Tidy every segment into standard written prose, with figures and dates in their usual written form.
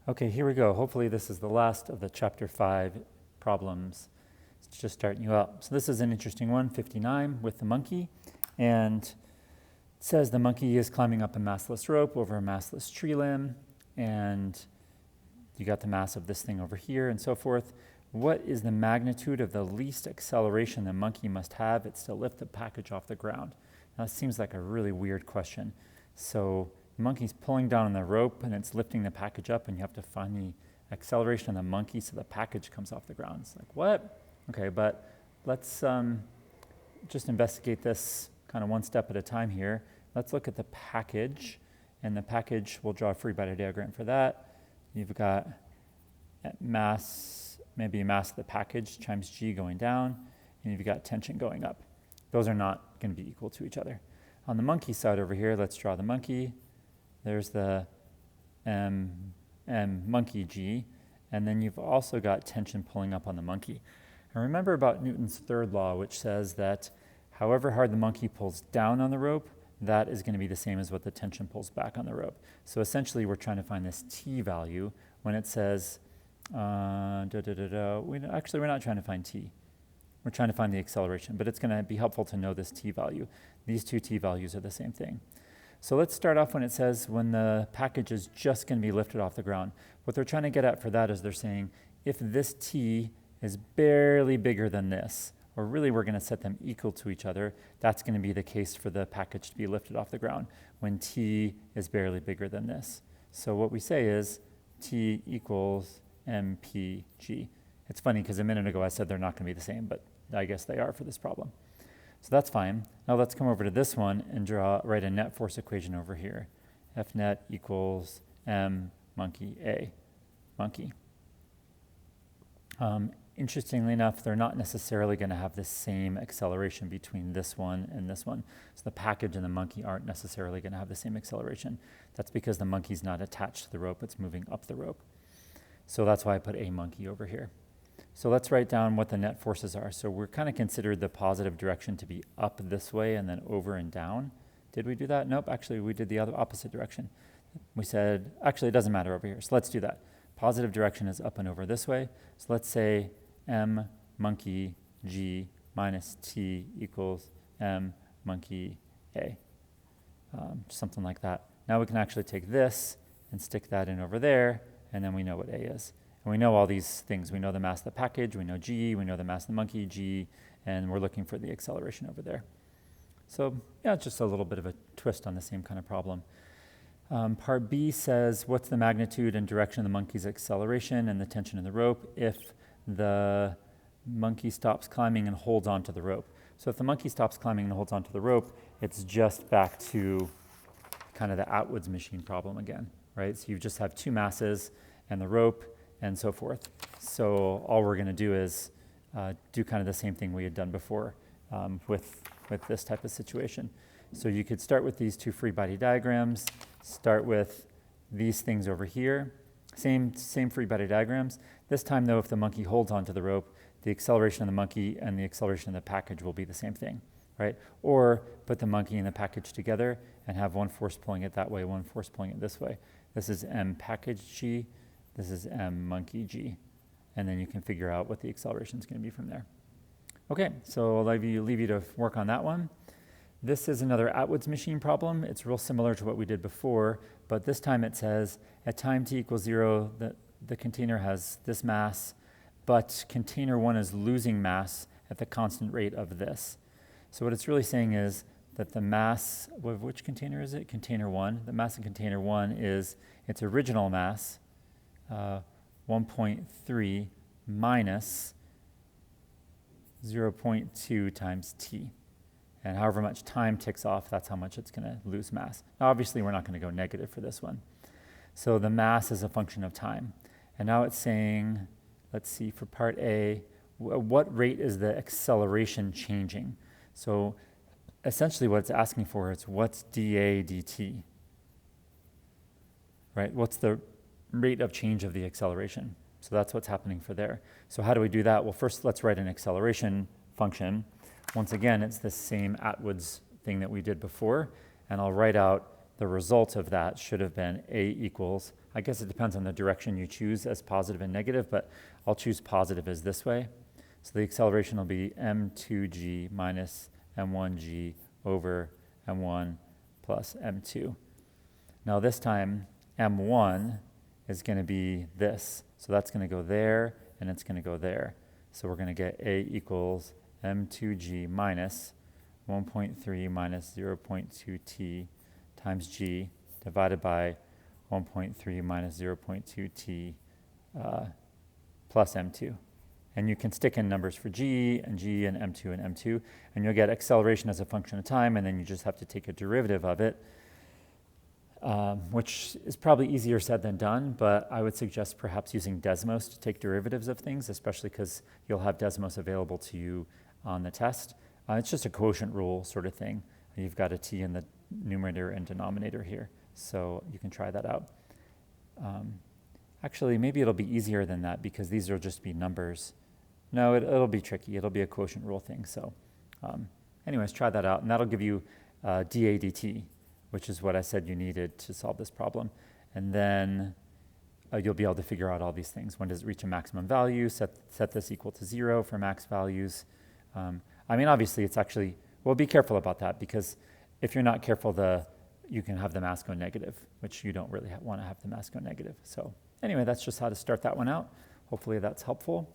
Okay, here we go. Hopefully this is the last of the chapter 5 problems. It's just starting you up. So this is an interesting one, 59, with the monkey. And it says the monkey is climbing up a massless rope over a massless tree limb. And you got the mass of this thing over here and so forth. What is the magnitude of the least acceleration the monkey must have it's to lift the package off the ground? Now, that seems like a really weird question. So the monkey's pulling down on the rope and it's lifting the package up, and you have to find the acceleration of the monkey so the package comes off the ground. It's like, what? Okay, but let's just investigate this kind of one step at a time here. Let's look at the package, and the package, we'll draw a free body diagram for that. You've got mass, maybe mass of the package times g going down, and you've got tension going up. Those are not going to be equal to each other. On the monkey side over here, let's draw the monkey. There's the monkey g, and then you've also got tension pulling up on the monkey. And remember about Newton's third law, which says that however hard the monkey pulls down on the rope, that is going to be the same as what the tension pulls back on the rope. So essentially, we're trying to find this t value when it says, actually, we're not trying to find t. We're trying to find the acceleration, but it's going to be helpful to know this t value. These two t values are the same thing. So let's start off when it says when the package is just going to be lifted off the ground. What they're trying to get at for that is they're saying if this t is barely bigger than this, or really we're going to set them equal to each other, that's going to be the case for the package to be lifted off the ground when t is barely bigger than this. So what we say is t equals mpg. It's funny because a minute ago I said they're not going to be the same, but I guess they are for this problem. So that's fine. Now let's come over to this one and write a net force equation over here. F net equals m monkey a monkey. Interestingly enough, they're not necessarily going to have the same acceleration between this one and this one. So the package and the monkey aren't necessarily going to have the same acceleration. That's because the monkey's not attached to the rope, it's moving up the rope. So that's why I put a monkey over here. So let's write down what the net forces are. So we're kind of considered the positive direction to be up this way and then over and down. Did we do that? Nope, actually we did the other opposite direction. We said, actually it doesn't matter over here, so let's do that. Positive direction is up and over this way. So let's say m monkey g minus t equals m monkey a. Something like that. Now we can actually take this and stick that in over there, and then we know what a is. And we know all these things. We know the mass of the package, we know g, we know the mass of the monkey, g, and we're looking for the acceleration over there. So yeah, it's just a little bit of a twist on the same kind of problem. Part B says, what's the magnitude and direction of the monkey's acceleration and the tension in the rope if the monkey stops climbing and holds onto the rope? So if the monkey stops climbing and holds onto the rope, it's just back to kind of the Atwood's machine problem again, right? So you just have two masses and the rope and so forth. So all we're going to do is do kind of the same thing we had done before with this type of situation. So you could start with these two free body diagrams, start with these things over here, same free body diagrams. This time though, if the monkey holds onto the rope, the acceleration of the monkey and the acceleration of the package will be the same thing, right? Or put the monkey and the package together and have one force pulling it that way, one force pulling it this way. This is m package g, this is m monkey g. And then you can figure out what the acceleration is going to be from there. Okay, so I'll leave you to work on that one. This is another Atwood's machine problem. It's real similar to what we did before, but this time it says at time t equals 0, the container has this mass, but container 1 is losing mass at the constant rate of this. So what it's really saying is that the mass, which container is it? Container 1. The mass in container 1 is its original mass, 1.3 minus 0.2 times t. And however much time ticks off, that's how much it's going to lose mass. Now, obviously, we're not going to go negative for this one. So the mass is a function of time. And now it's saying, let's see, for part A, what rate is the acceleration changing? So essentially what it's asking for is what's dA dt, right? What's the rate of change of the acceleration? So that's what's happening for there. So how do we do that? Well, first let's write an acceleration function. Once again, it's the same Atwood's thing that we did before, and I'll write out the result of that should have been a equals I guess it depends on the direction you choose as positive and negative, but I'll choose positive as this way. So the acceleration will be m2g minus m1g over m1 plus m2. Now this time, m1 is going to be this. So that's going to go there, and it's going to go there. So we're going to get a equals m2g minus 1.3 minus 0.2t times g divided by 1.3 minus 0.2t plus m2. And you can stick in numbers for g and m2 and m2, and you'll get acceleration as a function of time, and then you just have to take a derivative of it, which is probably easier said than done, but I would suggest perhaps using Desmos to take derivatives of things, especially because you'll have Desmos available to you on the test. It's just a quotient rule sort of thing. You've got a t in the numerator and denominator here, so you can try that out. Actually, maybe it'll be easier than that because these will just be numbers. No, it'll be tricky. It'll be a quotient rule thing. So anyways, try that out, and that'll give you dA dt, which is what I said you needed to solve this problem. And then you'll be able to figure out all these things. When does it reach a maximum value? Set this equal to 0 for max values. I mean, obviously, it's actually, well, be careful about that, because if you're not careful, you can have the mass go negative, which you don't really want to have the mass go negative. So anyway, that's just how to start that one out. Hopefully that's helpful.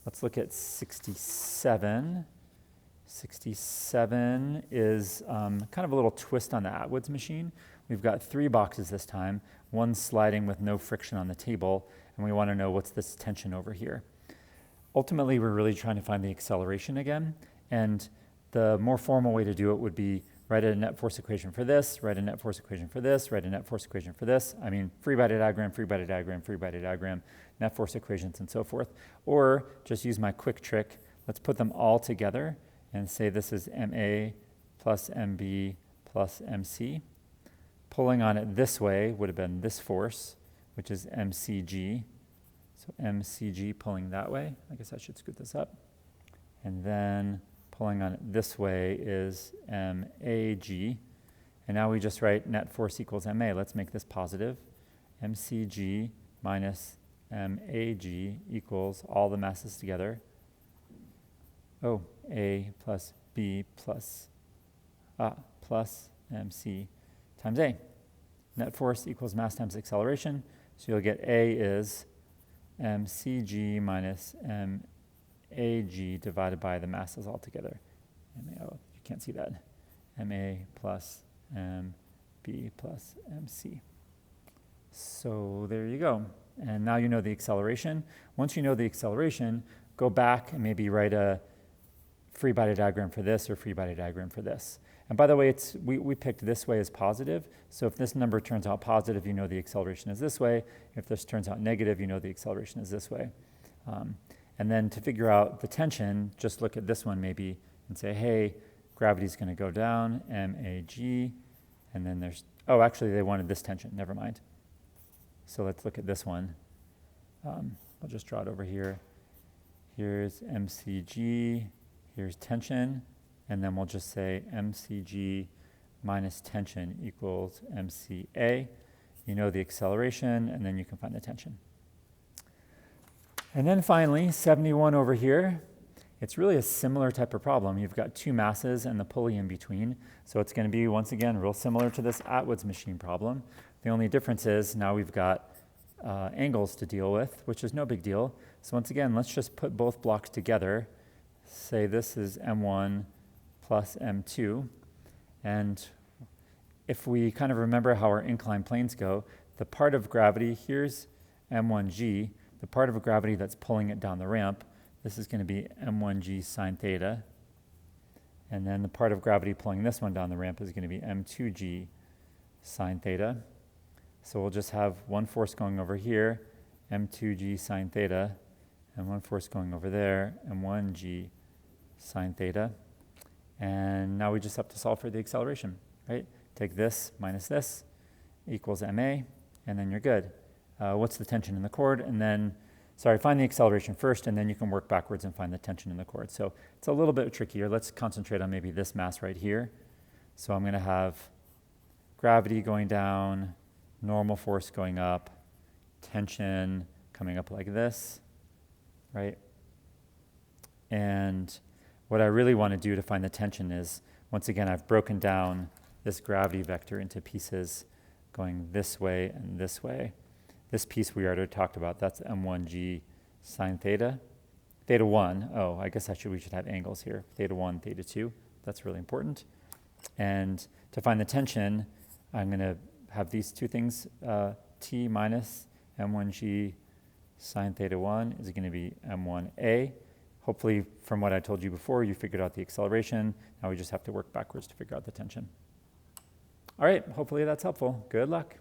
Let's look at 67. 67 is kind of a little twist on the Atwood's machine. We've got 3 boxes this time, one sliding with no friction on the table, and we want to know what's this tension over here. Ultimately, we're really trying to find the acceleration again, and the more formal way to do it would be write a net force equation for this, write a net force equation for this, write a net force equation for this. I mean, free body diagram, free body diagram, free body diagram, net force equations, and so forth. Or just use my quick trick. Let's put them all together and say this is MA plus MB plus MC. Pulling on it this way would have been this force, which is MCG. So MCG pulling that way. I guess I should scoot this up. And then pulling on it this way is MAG. And now we just write net force equals MA. Let's make this positive. MCG minus MAG equals all the masses together. Oh, A plus B plus MC times A. Net force equals mass times acceleration. So you'll get A is mcg minus mag divided by the masses altogether. Oh, you can't see that. Ma plus mb plus mc. So there you go. And now you know the acceleration. Once you know the acceleration, go back and maybe write a free body diagram for this or free body diagram for this. And by the way, we picked this way as positive. So if this number turns out positive, you know the acceleration is this way. If this turns out negative, you know the acceleration is this way. And then to figure out the tension, just look at this one maybe and say, hey, gravity's going to go down, MAG. And then there's, oh, actually they wanted this tension. Never mind. So let's look at this one. I'll just draw it over here. Here's MCG. Here's tension. And then we'll just say MCG minus tension equals MCA. You know the acceleration, and then you can find the tension. And then finally, 71 over here. It's really a similar type of problem. You've got 2 masses and the pulley in between. So it's going to be, once again, real similar to this Atwood's machine problem. The only difference is now we've got angles to deal with, which is no big deal. So once again, let's just put both blocks together. Say this is M1 plus M2. And if we kind of remember how our inclined planes go, the part of gravity, here's M1G, the part of gravity that's pulling it down the ramp, this is going to be M1G sine theta. And then the part of gravity pulling this one down the ramp is going to be M2G sine theta. So we'll just have one force going over here, M2G sine theta, and one force going over there, M1G sine theta. And now we just have to solve for the acceleration, right? Take this minus this equals ma, and then you're good. What's the tension in the cord? And then, find the acceleration first, and then you can work backwards and find the tension in the cord. So it's a little bit trickier. Let's concentrate on maybe this mass right here. So I'm going to have gravity going down, normal force going up, tension coming up like this, right? And what I really want to do to find the tension is, once again, I've broken down this gravity vector into pieces going this way and this way. This piece we already talked about, that's m1g sine theta. Theta 1, oh, I guess we should have angles here. Theta 1, theta 2, that's really important. And to find the tension, I'm going to have these two things, t minus m1g sine theta 1 is going to be m1a. Hopefully, from what I told you before, you figured out the acceleration. Now we just have to work backwards to figure out the tension. All right, hopefully that's helpful. Good luck.